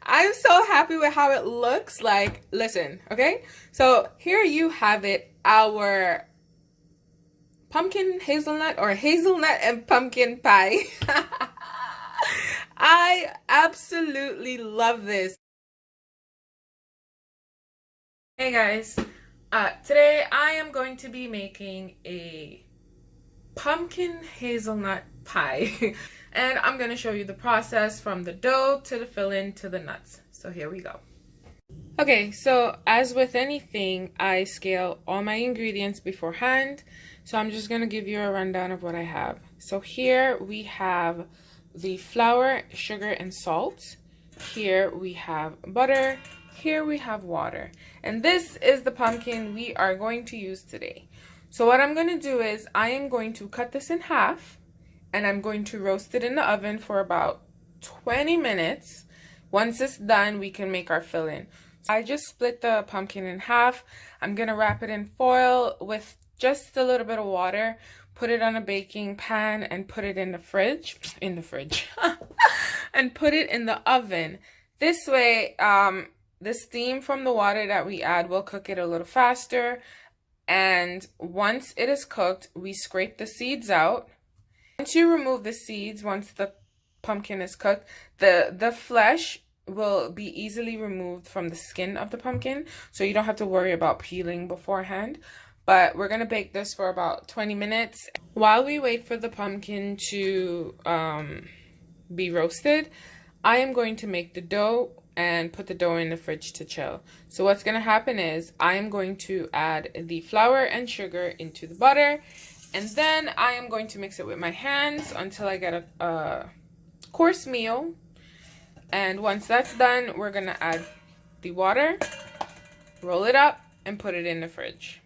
I'm so happy with how it looks. Like, listen, okay? So here you have it, our pumpkin hazelnut or hazelnut and pumpkin pie. I absolutely love this. Hey guys, today I am going to be making a pumpkin hazelnut pie. And I'm going to show you the process from the dough to the filling to the nuts. So here we go. Okay, so as with anything, I scale all my ingredients beforehand. So I'm just going to give you a rundown of what I have. So here we have the flour, sugar, and salt. Here we have butter. Here we have water. And this is the pumpkin we are going to use today. So what I'm going to do is I am going to cut this in half and I'm going to roast it in the oven for about 20 minutes. Once it's done, we can make our filling. So I just split the pumpkin in half. I'm going to wrap it in foil with just a little bit of water, put it on a baking pan and put it in the fridge, and put it in the oven. This way, the steam from the water that we add will cook it a little faster. And once it is cooked, we scrape the seeds out. Once you remove the seeds, once the pumpkin is cooked, the flesh will be easily removed from the skin of the pumpkin, so you don't have to worry about peeling beforehand. But we're going to bake this for about 20 minutes. While we wait for the pumpkin to be roasted, I am going to make the dough and put the dough in the fridge to chill. So what's going to happen is I am going to add the flour and sugar into the butter, and then I am going to mix it with my hands until I get a coarse meal. And once that's done, we're going to add the water, roll it up, and put it in the fridge.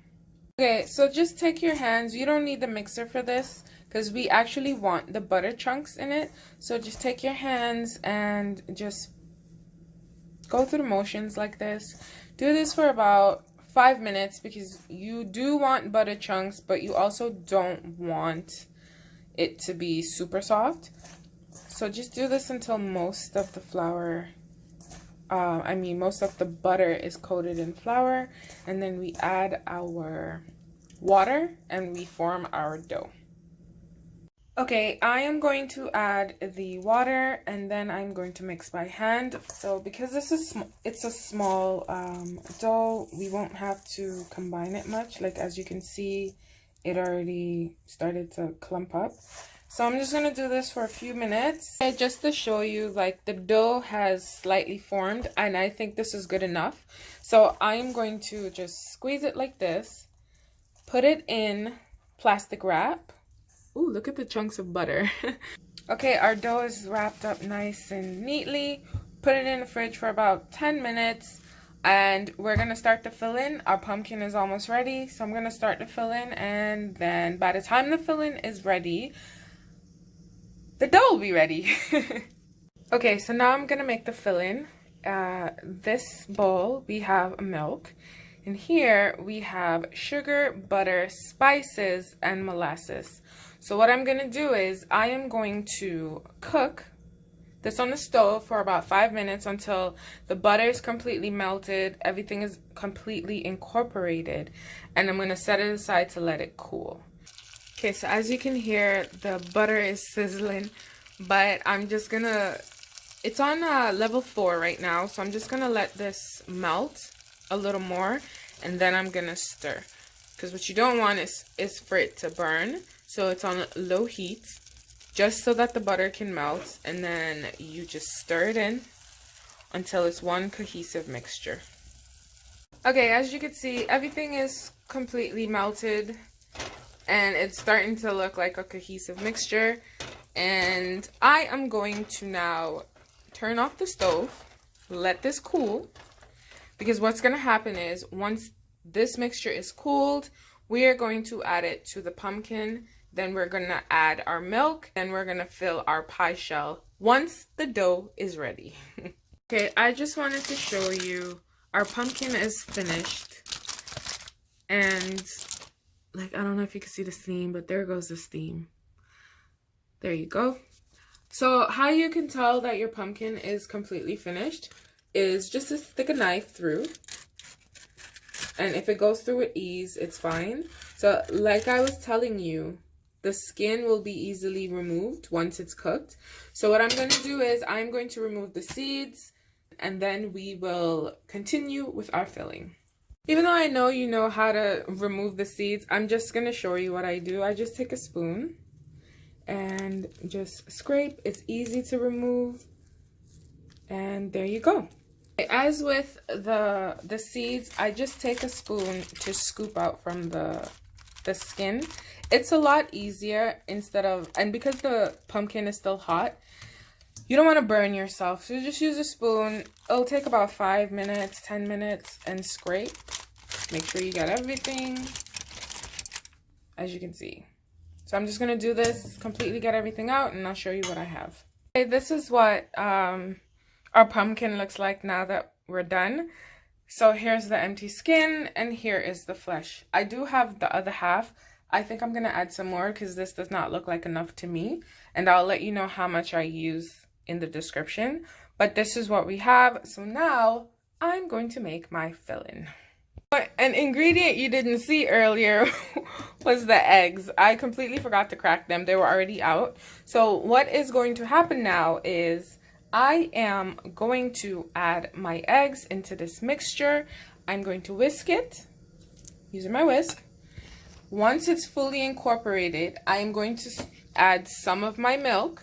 Okay, so just take your hands. You don't need the mixer for this because we actually want the butter chunks in it. So just take your hands and just go through the motions like this. Do this for about 5 minutes because you do want butter chunks, but you also don't want it to be super soft. So just do this until most of the flour, most of the butter is coated in flour, and then we add our water and we form our dough. Okay, I am going to add the water and then I'm going to mix by hand. So because this is it's a small dough, we won't have to combine it much. Like as you can see, it already started to clump up. So I'm just going to do this for a few minutes. Okay, just to show you, like the dough has slightly formed and I think this is good enough. So I'm going to just squeeze it like this, put it in plastic wrap. Ooh, look at the chunks of butter. Okay, our dough is wrapped up nice and neatly. Put it in the fridge for about 10 minutes. And we're going to start the filling. Our pumpkin is almost ready. So I'm going to start the filling. And then by the time the filling is ready, the dough will be ready. Okay, so now I'm going to make the filling. This bowl, we have milk. And here we have sugar, butter, spices, and molasses. So what I'm going to do is I am going to cook this on the stove for about 5 minutes until the butter is completely melted, everything is completely incorporated, and I'm going to set it aside to let it cool. Okay, so as you can hear, the butter is sizzling, but I'm just going to, it's on level 4 right now, so I'm just going to let this melt a little more, and then I'm going to stir. Because what you don't want is for it to burn. So it's on low heat, just so that the butter can melt, and then you just stir it in until it's one cohesive mixture. Okay, as you can see, everything is completely melted, and it's starting to look like a cohesive mixture. And I am going to now turn off the stove, let this cool, because what's going to happen is once this mixture is cooled, we are going to add it to the pumpkin. Then we're going to add our milk, and we're going to fill our pie shell once the dough is ready. Okay, I just wanted to show you our pumpkin is finished. And like, I don't know if you can see the steam, but there goes the steam. There you go. So how you can tell that your pumpkin is completely finished is just to stick a knife through. And if it goes through with ease, it's fine. So like I was telling you, the skin will be easily removed once it's cooked. So what I'm going to do is I'm going to remove the seeds, and then we will continue with our filling. Even though I know you know how to remove the seeds, I'm just going to show you what I do. I just take a spoon and just scrape. It's easy to remove. And there you go. As with the seeds, I just take a spoon to scoop out from the skin. It's a lot easier instead of, and because the pumpkin is still hot, you don't want to burn yourself. So just use a spoon. It'll take about 5 minutes, 10 minutes, and scrape. Make sure you got everything, as you can see. So I'm just going to do this, completely get everything out, and I'll show you what I have. Okay, this is what our pumpkin looks like now that we're done. So here's the empty skin, and here is the flesh. I do have the other half. I think I'm going to add some more because this does not look like enough to me. And I'll let you know how much I use in the description. But this is what we have. So now I'm going to make my filling. An ingredient you didn't see earlier was the eggs. I completely forgot to crack them. They were already out. So what is going to happen now is I am going to add my eggs into this mixture. I'm going to whisk it using my whisk. Once it's fully incorporated, I'm going to add some of my milk,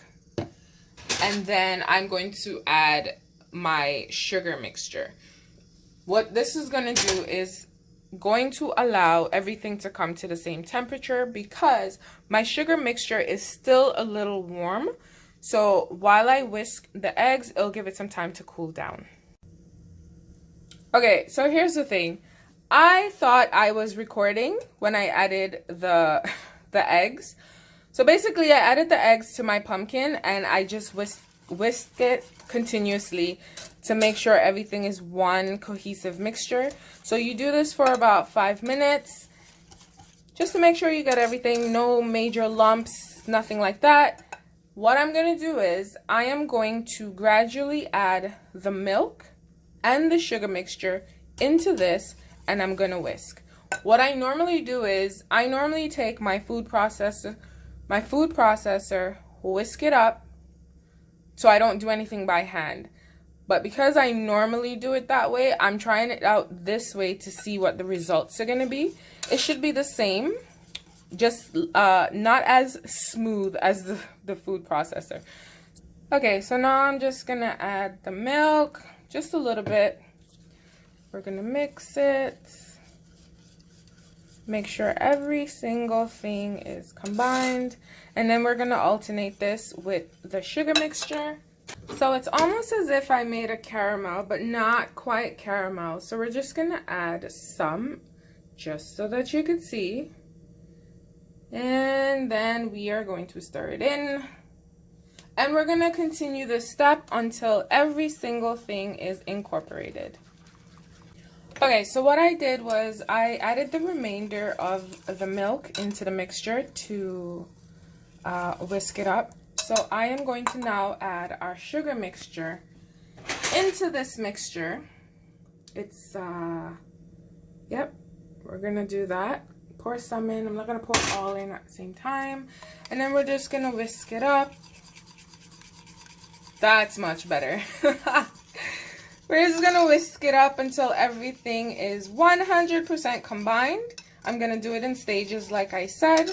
and then I'm going to add my sugar mixture. What this is going to do is going to allow everything to come to the same temperature because my sugar mixture is still a little warm. So while I whisk the eggs, it'll give it some time to cool down. Okay, so here's the thing. I thought I was recording when I added the eggs. So basically I added the eggs to my pumpkin and I just whisked it continuously to make sure everything is one cohesive mixture. So you do this for about 5 minutes just to make sure you get everything, no major lumps, nothing like that. What I'm going to do is I am going to gradually add the milk and the sugar mixture into this, and I'm going to whisk. What I normally do is I normally take my food processor, whisk it up so I don't do anything by hand. But because I normally do it that way, I'm trying it out this way to see what the results are going to be. It should be the same, just not as smooth as the food processor. Okay, so now I'm just going to add the milk, just a little bit. We're going to mix it. Make sure every single thing is combined. And then we're going to alternate this with the sugar mixture. So it's almost as if I made a caramel, but not quite caramel. So we're just going to add some, just so that you can see. And then we are going to stir it in. And we're going to continue this step until every single thing is incorporated. Okay, so what I did was I added the remainder of the milk into the mixture to whisk it up. So I am going to now add our sugar mixture into this mixture. It's, yep, we're going to do that. Pour some in. I'm not going to pour it all in at the same time. And then we're just going to whisk it up. That's much better. We're just going to whisk it up until everything is 100% combined. I'm going to do it in stages like I said.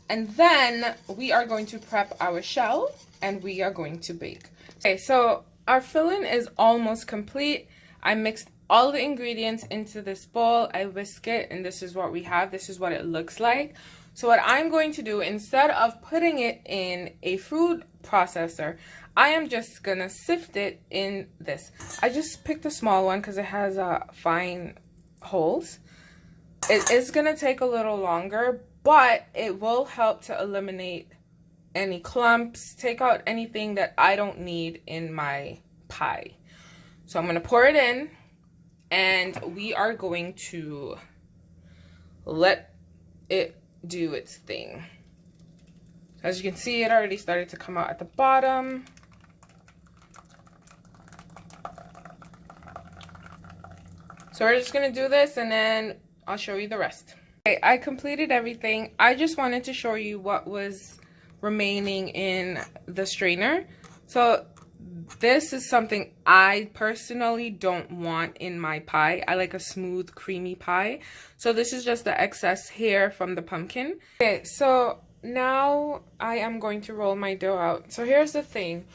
And then we are going to prep our shell and we are going to bake. Okay, so our filling is almost complete. I mixed all the ingredients into this bowl. I whisk it and this is what we have. This is what it looks like. So what I'm going to do, instead of putting it in a food processor, I am just gonna sift it in this. I just picked a small one because it has fine holes. It is gonna take a little longer, but it will help to eliminate any clumps, take out anything that I don't need in my pie. So I'm gonna pour it in and we are going to let it do its thing. As you can see, it already started to come out at the bottom. So we're just gonna do this and then I'll show you the rest. Okay, I completed everything. I just wanted to show you what was remaining in the strainer. So this is something I personally don't want in my pie. I like a smooth, creamy pie. So this is just the excess hair from the pumpkin. Okay, so now I am going to roll my dough out. So here's the thing.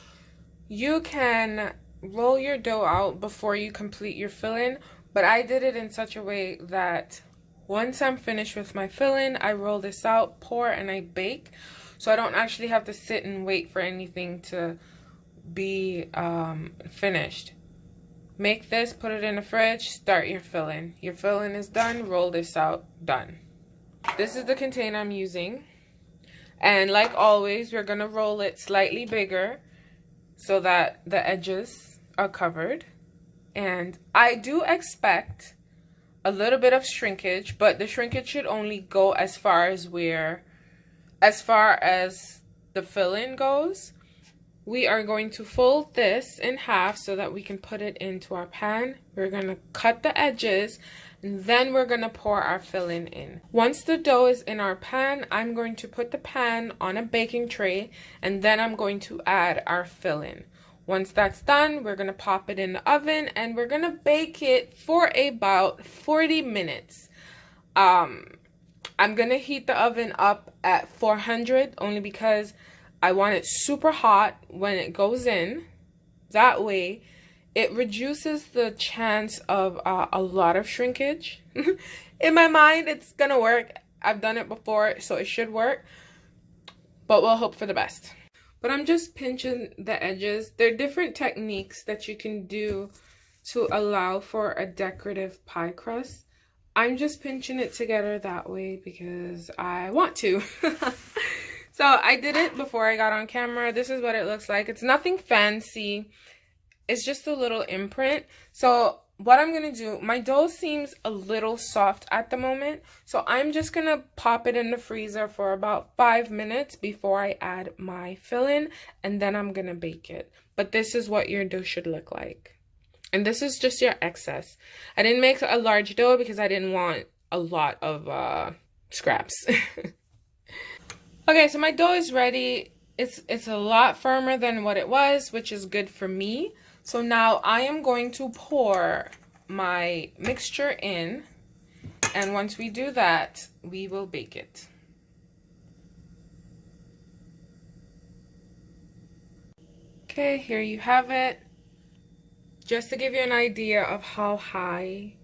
You can roll your dough out before you complete your filling, but I did it in such a way that once I'm finished with my filling, I roll this out, pour, and I bake. So I don't actually have to sit and wait for anything to be finished. Make this, put it in the fridge, start your filling. Your filling is done, roll this out, done. This is the container I'm using. And like always, we're gonna roll it slightly bigger so that the edges are covered. And I do expect a little bit of shrinkage, but the shrinkage should only go as far as the filling goes. We are going to fold this in half so that we can put it into our pan. We're going to cut the edges and then we're going to pour our filling in. Once the dough is in our pan, I'm going to put the pan on a baking tray and then I'm going to add our filling. Once that's done, we're going to pop it in the oven and we're going to bake it for about 40 minutes. I'm going to heat the oven up at 400 only because I want it super hot when it goes in. That way, it reduces the chance of a lot of shrinkage. In my mind, it's going to work. I've done it before, so it should work. But we'll hope for the best. But I'm just pinching the edges. There are different techniques that you can do to allow for a decorative pie crust. I'm just pinching it together that way because I want to. So I did it before I got on camera. This is what it looks like. It's nothing fancy. It's just a little imprint. So what I'm going to do, my dough seems a little soft at the moment. So I'm just going to pop it in the freezer for about 5 minutes before I add my filling. And then I'm going to bake it. But this is what your dough should look like. And this is just your excess. I didn't make a large dough because I didn't want a lot of scraps. Okay, so my dough is ready. It's a lot firmer than what it was, which is good for me. So now I am going to pour my mixture in. And once we do that, we will bake it. Okay, here you have it. Just to give you an idea of how high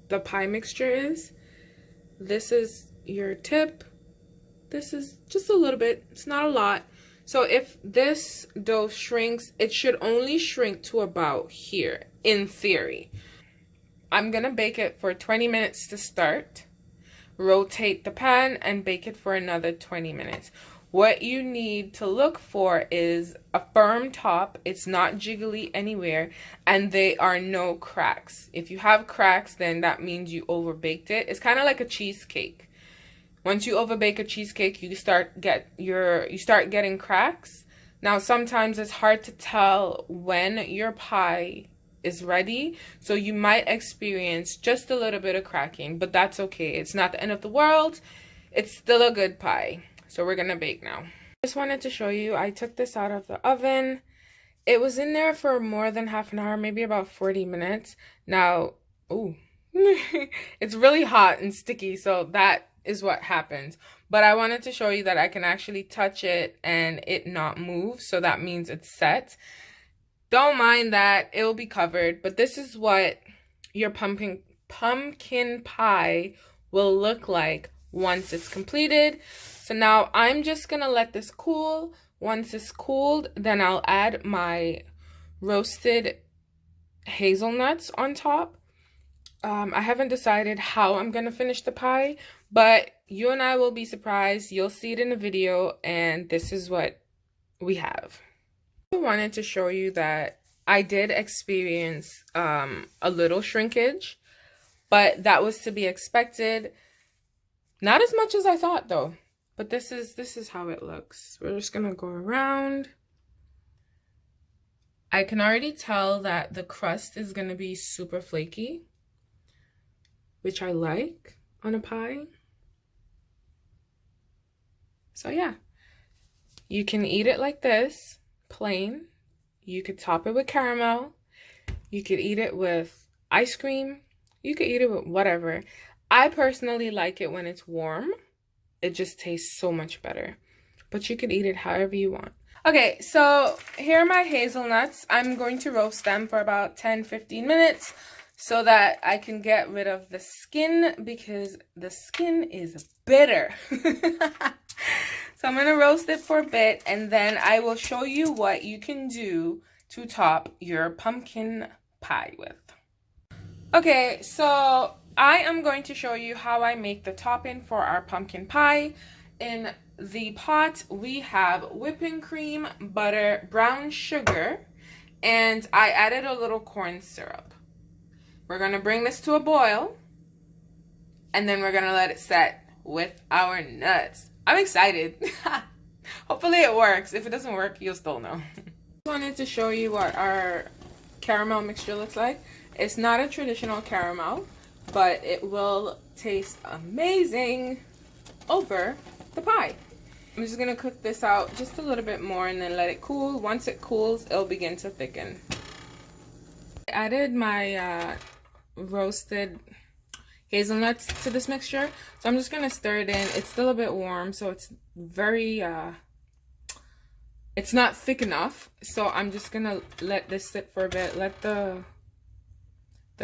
the pie mixture is, this is your tip. This is just a little bit, it's not a lot. So if this dough shrinks, it should only shrink to about here, in theory. I'm gonna bake it for 20 minutes to start. Rotate the pan and bake it for another 20 minutes. What you need to look for is a firm top, it's not jiggly anywhere, and there are no cracks. If you have cracks, then that means you overbaked it. It's kind of like a cheesecake. Once you overbake a cheesecake, you start getting cracks. Now, sometimes it's hard to tell when your pie is ready, so you might experience just a little bit of cracking, but that's okay. It's not the end of the world. It's still a good pie. So we're gonna bake now. Just wanted to show you, I took this out of the oven. It was in there for more than half an hour, maybe about 40 minutes. Now, ooh, it's really hot and sticky, so that is what happens. But I wanted to show you that I can actually touch it and it not move, so that means it's set. Don't mind that, it will be covered, but this is what your pumpkin pie will look like once it's completed. So now I'm just gonna let this cool. Once it's cooled, then I'll add my roasted hazelnuts on top. I haven't decided how I'm gonna finish the pie, but you and I will be surprised. You'll see it in the video, and this is what we have. I wanted to show you that I did experience a little shrinkage, but that was to be expected. Not as much as I thought, though. But this is how it looks. We're just gonna go around. I can already tell that the crust is gonna be super flaky, which I like on a pie. So yeah, you can eat it like this, plain. You could top it with caramel. You could eat it with ice cream. You could eat it with whatever. I personally like it when it's warm. It just tastes so much better. But you could eat it however you want. Okay, so here are my hazelnuts. I'm going to roast them for about 10-15 minutes so that I can get rid of the skin because the skin is bitter. So I'm going to roast it for a bit and then I will show you what you can do to top your pumpkin pie with. Okay, so I am going to show you how I make the topping for our pumpkin pie. In the pot, we have whipping cream, butter, brown sugar, and I added a little corn syrup. We're going to bring this to a boil, and then we're going to let it set with our nuts. I'm excited. Hopefully it works. If it doesn't work, you'll still know. I wanted to show you what our caramel mixture looks like. It's not a traditional caramel, but it will taste amazing over the pie. I'm just gonna cook this out just a little bit more and then let it cool. Once it cools, it'll begin to thicken. I added my roasted hazelnuts to this mixture, so I'm just gonna stir it in. It's still a bit warm, so it's very it's not thick enough, so I'm just gonna let this sit for a bit, let the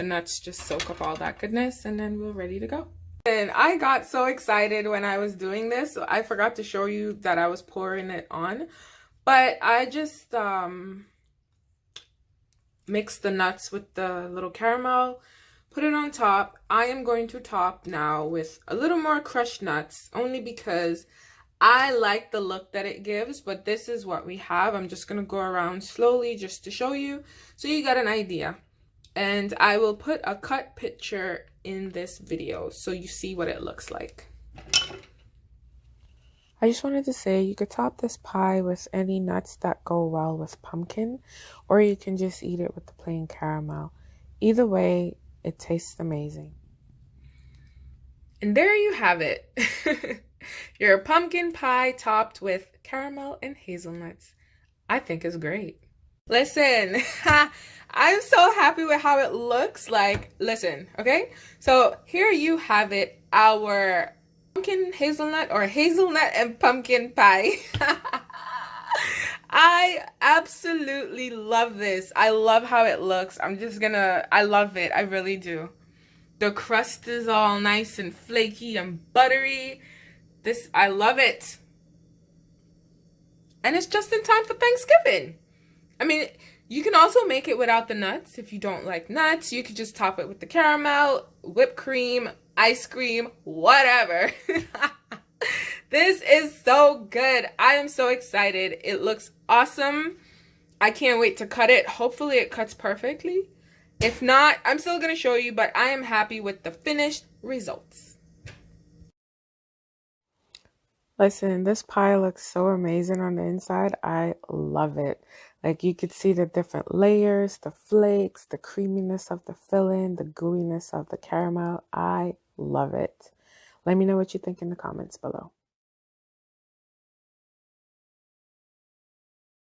nuts just soak up all that goodness, and then we're ready to go. And I got so excited when I was doing this, so I forgot to show you that I was pouring it on, but I just mixed the nuts with the little caramel, put it on top. I am going to top now with a little more crushed nuts, only because I like the look that it gives, but this is what we have. I'm just going to go around slowly just to show you so you got an idea. And I will put a cut picture in this video so you see what it looks like. I just wanted to say you could top this pie with any nuts that go well with pumpkin, or you can just eat it with the plain caramel. Either way, it tastes amazing. And there you have it. Your pumpkin pie topped with caramel and hazelnuts. I think it's great. Listen, I'm so happy with how it looks. Like, listen, okay? So here you have it, our pumpkin hazelnut or hazelnut and pumpkin pie. I absolutely love this. I love how it looks. I love it. I really do. The crust is all nice and flaky and buttery. I love it. And it's just in time for Thanksgiving. I mean, you can also make it without the nuts. If you don't like nuts, you could just top it with the caramel, whipped cream, ice cream, whatever. This is so good. I am so excited. It looks awesome. I can't wait to cut it. Hopefully it cuts perfectly. If not, I'm still going to show you, but I am happy with the finished results. Listen, this pie looks so amazing on the inside. I love it. Like, you could see the different layers, the flakes, the creaminess of the filling, the gooiness of the caramel. I love it. Let me know what you think in the comments below.